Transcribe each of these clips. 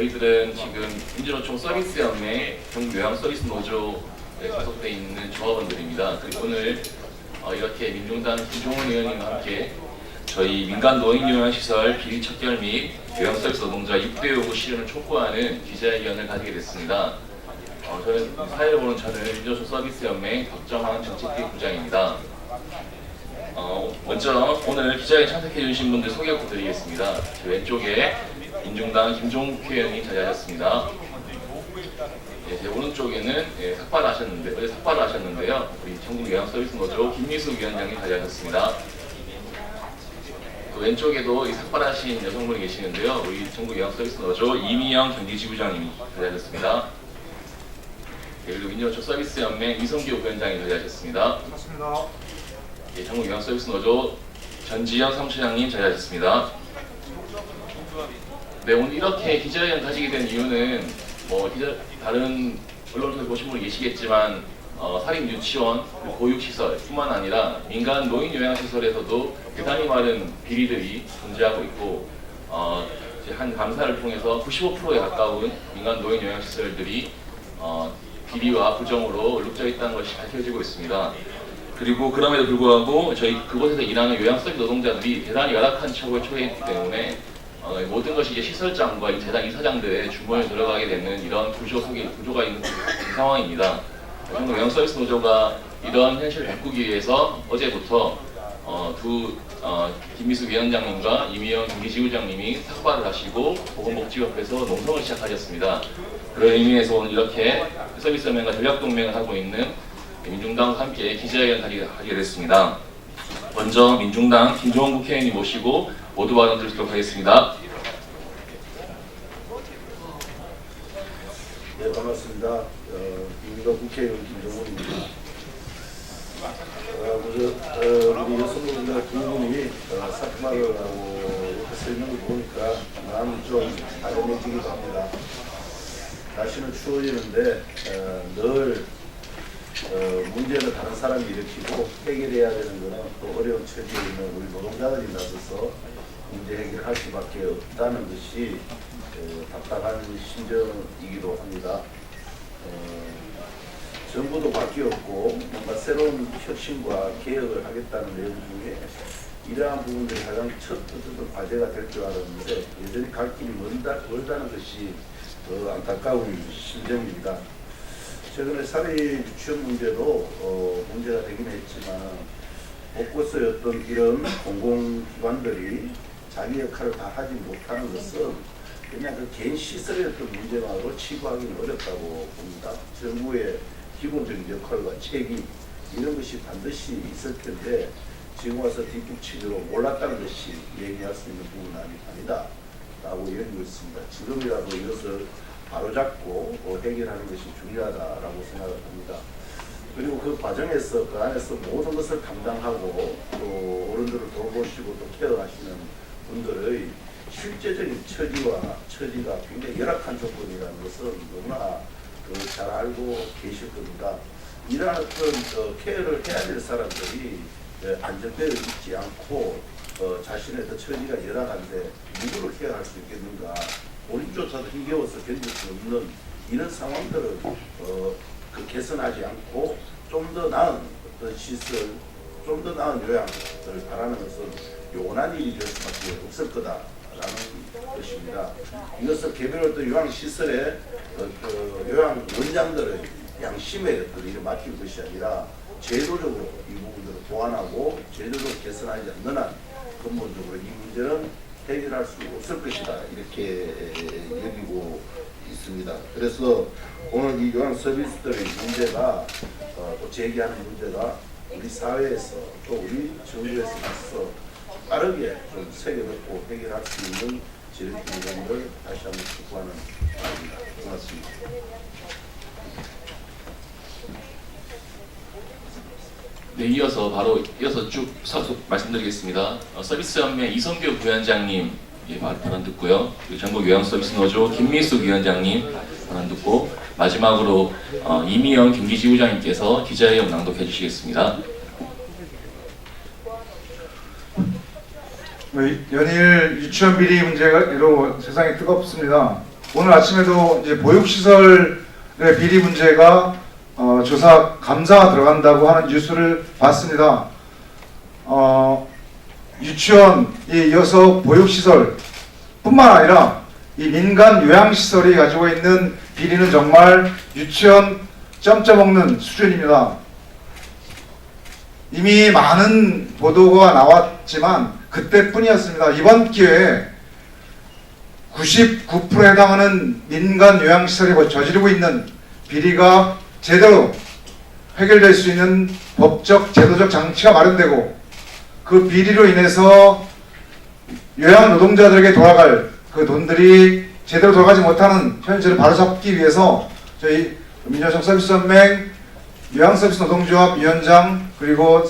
저희들은 지금 민주노총 서비스연맹 경요양서비스노조에 소속돼 있는 조합원들입니다. 그리고 오늘 이렇게 민중당 김종원 의원님과 함께 저희 민간 노인요양시설 비리 척결 및 요양서비스 노동자 6대 요구 실현을 촉구하는 기자회견을 가지게 됐습니다. 저는 사회를 보는 저는 민주노총 서비스연맹 박정환 정책기 부장입니다. 먼저 오늘 기자회견 참석해 주신 분들 소개부터 드리겠습니다. 제 왼쪽에 민중당 김종국 국회의원이 자리하셨습니다. 제 오른쪽에는 어제 삭발을 하셨는데요. 우리 전국요양서비스노조 김미숙 위원장님 자리하셨습니다. 그 왼쪽에도 이 삭발하신 여성분이 계시는데요. 우리 전국요양서비스노조 이미영 경기지부장님이 자리하셨습니다. 그리고 민주노총 서비스연맹 이성규 부위원장이 자리하셨습니다. 반갑습니다. 전국요양서비스노조 전지현 사무처장님 자리하셨습니다. 네, 오늘 이렇게 기자회견 가지게 된 이유는 다른 언론에서 보신 분이 계시겠지만 사립 유치원, 보육시설뿐만 아니라 민간 노인요양시설에서도 대단히 많은 비리들이 존재하고 있고 한 감사를 통해서 95%에 가까운 민간 노인요양시설들이 비리와 부정으로 얼룩져 있다는 것이 밝혀지고 있습니다. 그리고 그럼에도 불구하고 저희 그곳에서 일하는 요양서비스 노동자들이 대단히 열악한 처우에 처해 있기 때문에 모든 것이 이제 시설장과 재단 이사장들의 주머니에 들어가게 되는 이런 구조가 있는 상황입니다. 전국 요양서비스 노조가 이런 현실을 바꾸기 위해서 어제부터 김미숙 위원장님과 이미영 경기지부장님이 삭발을 하시고 보건복지협회에서 농성을 시작하셨습니다. 그런 의미에서 오늘 이렇게 서비스연맹과 전략동맹을 하고 있는 민중당과 함께 기자회견을 하게 됐습니다. 먼저 민중당 김종원 국회의원님 모시고 모두 발언 드리도록 하겠습니다. 네, 반갑습니다. 민주당 국회의원 김종원입니다. 우리 여성분들 두 분이 삭발을 하고 이렇게 설명을 보니까 마음이 좀 다름해지기도 합니다. 날씨는 추워지는데 늘 문제는 다른 사람이 일으키고 해결해야 되는 것은 또 어려운 처지에 있는 우리 노동자들이 나서서 문제 해결할 수밖에 없다는 것이 답답한 심정이기도 합니다. 정부도 바뀌었고 뭔가 새로운 혁신과 개혁을 하겠다는 내용 중에 이러한 부분들이 가장 첫 어떤 과제가 될 줄 알았는데 여전히 갈 길이 멀다는 것이 더 안타까운 심정입니다. 최근에 사립 유치원 문제도 문제가 되긴 했지만 곳곳의 어떤 이런 공공기관들이 자기 역할을 다 하지 못하는 것은 그냥 그 개인 시설의 어떤 문제만으로 치부하기는 어렵다고 봅니다. 정부의 기본적인 역할과 책임 이런 것이 반드시 있을 텐데 지금 와서 뒷북치기로 몰랐다는 것이 얘기할 수 있는 부분은 아니다 라고 여기고 있습니다. 지금이라도 이것을 바로잡고 해결하는 것이 중요하다라고 생각을 합니다. 그리고 그 과정에서 그 안에서 모든 것을 감당하고 또 어른들을 돌보시고 또 케어하시는 분들의 실제적인 처지가 굉장히 열악한 조건이라는 것은 너무나 잘 알고 계실 겁니다. 이러한 어떤 케어를 해야 될 사람들이 안정되어 있지 않고 자신의 처지가 열악한데 누구를 케어할 수 있겠는가? 본인조차도 힘겨워서 견딜 수 없는 이런 상황들을 개선하지 않고 좀 더 나은 어떤 시설, 좀 더 나은 요양을 바라는 것은 요원한 일이 될 수밖에 없을 거다라는 것입니다. 이것을 개별 어떤 요양시설의 요양 원장들의 양심의 어떤 일을 맡길 것이 아니라 제도적으로 이 부분들을 보완하고 제도적으로 개선하지 않는 한 근본적으로 이 문제는 해결할 수 없을 것이다 이렇게 여기고 있습니다. 그래서 오늘 이 요양 서비스들의 문제가 또 제기하는 문제가 우리 사회에서 또 우리 정부에서 나서 빠르게 좀 새겨듣고 해결할 수 있는 지름길을 다시 한번 촉구하는 바입니다. 고맙습니다. 네, 이어서 쭉 말씀드리겠습니다. 서비스연맹 이성규 부위원장님 발언 듣고요. 전국 요양서비스노조 김미숙 위원장님 발언 듣고 마지막으로 이미영 경기지부장님께서 기자회견 낭독해 주시겠습니다. 연일 유치원 비리 문제로 세상이 뜨겁습니다. 오늘 아침에도 이제 보육시설의 비리 문제가 조사 감사가 들어간다고 하는 뉴스를 봤습니다. 유치원에 이어서 보육시설 뿐만 아니라 이 민간 요양시설이 가지고 있는 비리는 정말 유치원 점점 먹는 수준입니다. 이미 많은 보도가 나왔지만 그때뿐이었습니다. 이번 기회에 99%에 해당하는 민간 요양시설이 저지르고 있는 비리가 제대로 해결될 수 있는 법적, 제도적 장치가 마련되고 그 비리로 인해서 요양 노동자들에게 돌아갈 그 돈들이 제대로 돌아가지 못하는 현실을 바로잡기 위해서 저희 민주노총 서비스연맹 요양서비스 노동조합 위원장 그리고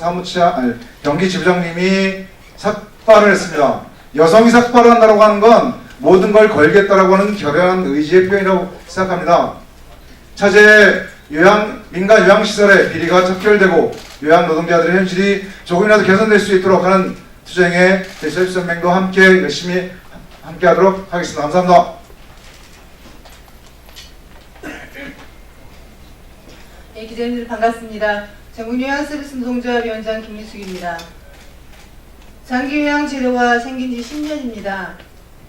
경기지부장님이 삭발을 했습니다. 여성이 삭발을 한다고 하는 건 모든 걸 걸겠다라고 하는 결연한 의지의 표현이라고 생각합니다. 차제 민간 요양시설의 비리가 척결되고 요양 노동자들의 현실이 조금이라도 개선될 수 있도록 하는 투쟁에 저희 서비스연맹도 함께 열심히 함께하도록 하겠습니다. 감사합니다. 네, 기자님들 반갑습니다. 전국요양서비스 노동조합 위원장 김미숙입니다. 장기요양 제도가 생긴 지 10년입니다.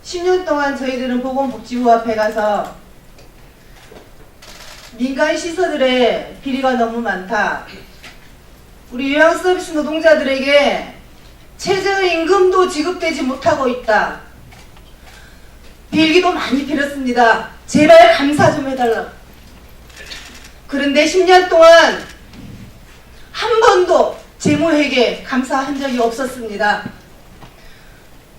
10년 동안 저희들은 보건복지부 앞에 가서 민간 시설들의 비리가 너무 많다. 우리 요양서비스 노동자들에게 최저임금도 지급되지 못하고 있다. 빌기도 많이 빌었습니다. 제발 감사 좀 해달라고. 그런데 10년 동안 한 번도 재무회계 감사한 적이 없었습니다.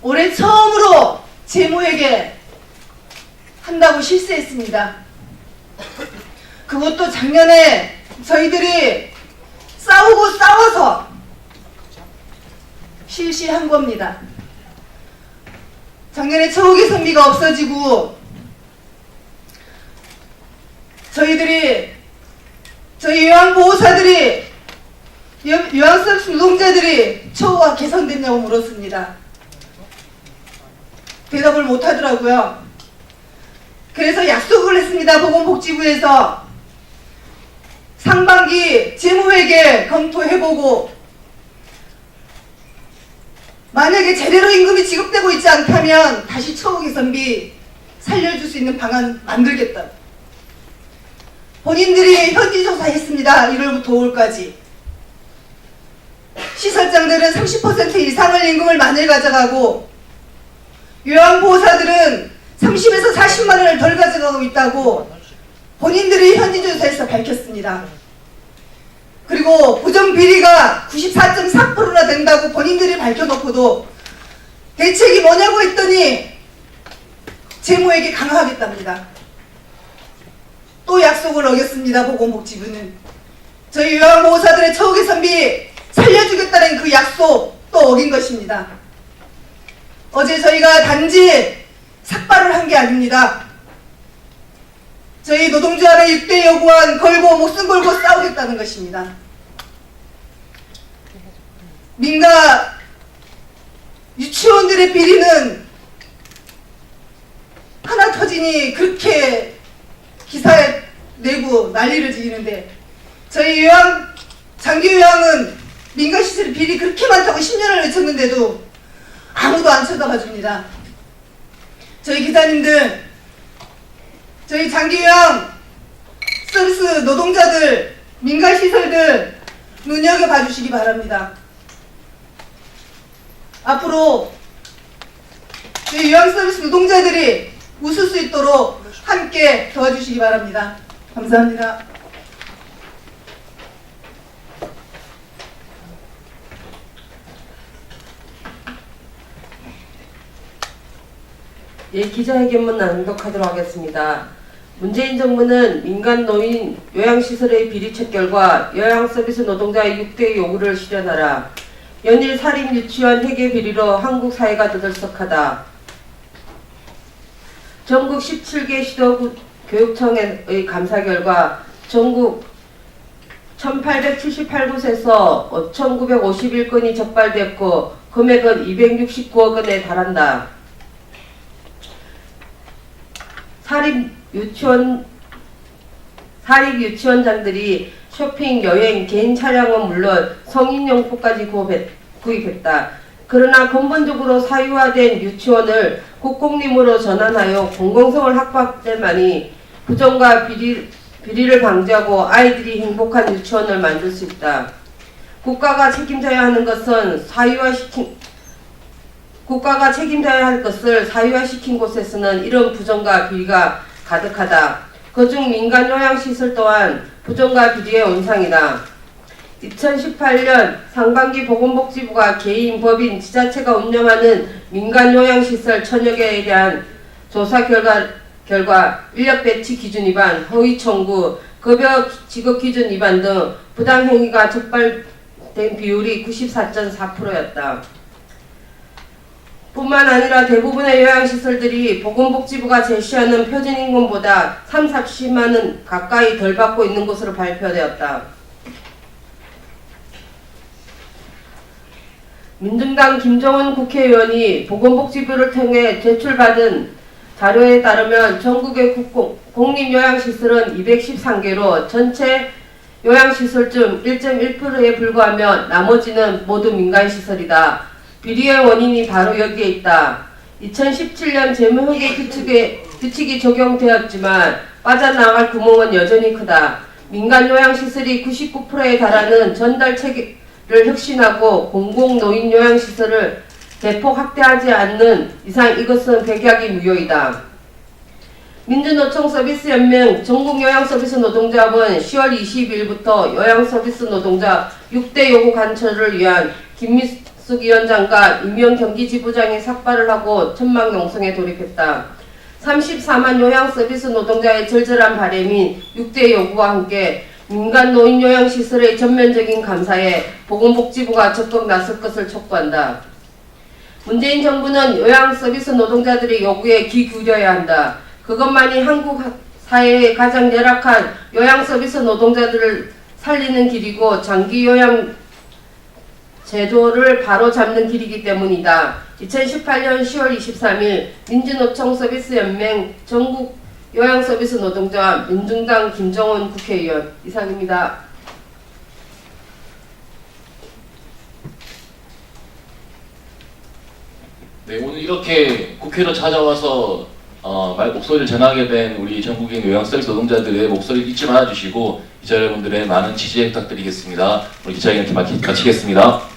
올해 처음으로 재무회계 한다고 실수했습니다. 그것도 작년에 저희들이 싸워서 실시한 겁니다. 작년에 처우 개선비가 없어지고 저희 요양보호사들이 요양서비스 노동자들이 처우가 개선됐냐고 물었습니다. 대답을 못하더라고요. 그래서 약속을 했습니다. 보건복지부에서 상반기 재무회계 검토해보고 만약에 제대로 임금이 지급되고 있지 않다면 다시 처우 개선비 살려줄 수 있는 방안 만들겠다. 본인들이 현지조사했습니다. 1월부터 5월까지. 시설장들은 30% 이상을 임금을 많이 가져가고 요양보호사들은 30에서 40만 원을 덜 가져가고 있다고 본인들이 현지조사에서 밝혔습니다. 그리고 부정비리가 94.4%나 된다고 본인들이 밝혀놓고도 대책이 뭐냐고 했더니 재무회계 강화하겠답니다. 또 약속을 어겼습니다. 보건복지부는. 저희 요양보호사들의 처우 개선비 살려주겠다는 그 약속 또 어긴 것입니다. 어제 저희가 단지 삭발을 한 게 아닙니다. 저희 노동조합의 6대 요구안 걸고 목숨 걸고 싸우겠다는 것입니다. 민간 유치원들의 비리는 하나 터지니 그렇게 기사에 내고 난리를 지기는데 저희 장기요양은 민간시설의 비리 그렇게 많다고 10년을 외쳤는데도 아무도 안 쳐다봐 줍니다. 저희 기자님들, 저희 장기요양 서비스 노동자들, 민간시설들 눈여겨봐 주시기 바랍니다. 앞으로 저희 요양서비스 노동자들이 웃을 수 있도록 함께 도와주시기 바랍니다. 감사합니다. 예, 기자회견문 낭독하도록 하겠습니다. 문재인 정부는 민간 노인 요양시설의 비리 척결과 요양서비스 노동자의 6대 요구를 실현하라. 연일 살인 유치원 회계 비리로 한국 사회가 떠들썩하다. 전국 17개 시도 교육청의 감사 결과 전국 1878곳에서 5951건이 적발됐고 금액은 269억 원에 달한다. 사립 유치원장들이 쇼핑, 여행, 개인 차량은 물론 성인용품까지 구입했다. 그러나 근본적으로 사유화된 유치원을 국공립으로 전환하여 공공성을 확보할 때만이 부정과 비리를 방지하고 아이들이 행복한 유치원을 만들 수 있다. 국가가 책임져야 할 것을 사유화시킨 곳에서는 이런 부정과 비리가 가득하다. 그중 민간 요양시설 또한 부정과 비리의 원상이다. 2018년 상반기 보건복지부가 개인, 법인, 지자체가 운영하는 민간 요양시설 1000여 개에 대한 조사 결과 인력 배치 기준 위반, 허위 청구, 급여 지급 기준 위반 등 부당 행위가 적발된 비율이 94.4%였다. 뿐만 아니라 대부분의 요양시설들이 보건복지부가 제시하는 표준임금보다 30만 원 가까이 덜 받고 있는 것으로 발표되었다. 민중당 김정은 국회의원이 보건복지부를 통해 제출받은 자료에 따르면 전국의 공립요양시설은 213개로 전체 요양시설 중 1.1%에 불과하며 나머지는 모두 민간시설이다. 비리의 원인이 바로 여기에 있다. 2017년 재무회계 규칙이 적용되었지만 빠져나갈 구멍은 여전히 크다. 민간 요양시설이 99%에 달하는 전달 체계를 혁신하고 공공노인요양시설을 대폭 확대하지 않는 이상 이것은 백약이 무효이다. 민주노총 서비스연맹 전국요양서비스 노동자합은 10월 22일부터 요양서비스 노동자 6대 요구 관철을 위한 김미숙 위원장과 이명 경기지부장이 삭발을 하고 천막농성에 돌입했다. 34만 요양서비스 노동자의 절절한 바람인 6대 요구와 함께 민간 노인요양시설의 전면적인 감사에 보건복지부가 적극 나설 것을 촉구한다. 문재인 정부는 요양서비스 노동자들의 요구에 귀 기울여야 한다. 그것만이 한국 사회의 가장 열악한 요양서비스 노동자들을 살리는 길이고 장기 요양 제도를 바로잡는 길이기 때문이다. 2018년 10월 23일 민주노총 서비스연맹 전국 요양서비스 노동자 민중당 김정은 국회의원 이상입니다. 네, 오늘 이렇게 국회로 찾아와서 목소리를 전하게 된 우리 전국인 요양서비스 노동자들의 목소리를 잊지 말아주시고 기자 여러분들의 많은 지지 부탁드리겠습니다. 우리 기자회견 마치겠습니다.